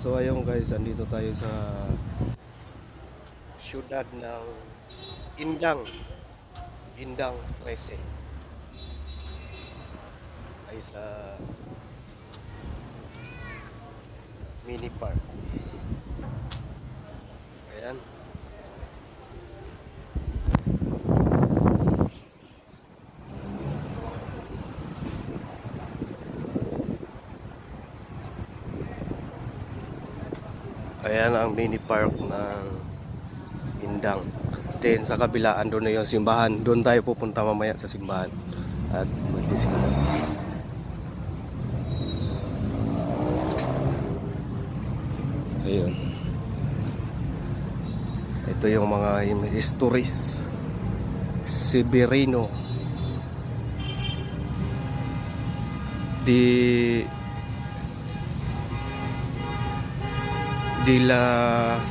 So ayun guys, andito tayo sa syudad ng Indang, Indang 13. Ay sa mini park. Ayan. Ayan ang mini park ng Indang. Then sa kabilaan doon na yung simbahan. Doon tayo pupunta mamaya sa simbahan at magsisimba. Ayun. Ito yung mga histories. Severino de las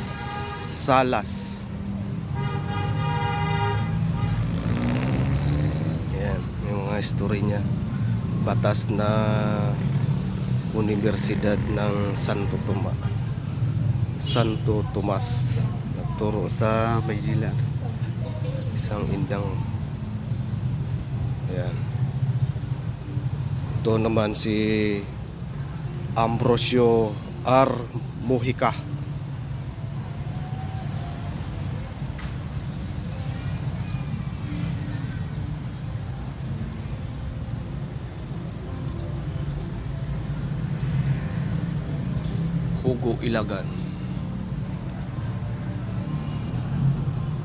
Salas. Yan, yung mga history niya. Batas na Universidad ng Santo Tomas. Nagturo sa Maynila. Isang Indang. Ayan. Ito naman si Ambrosio R. Mujica. Hugo Ilagan.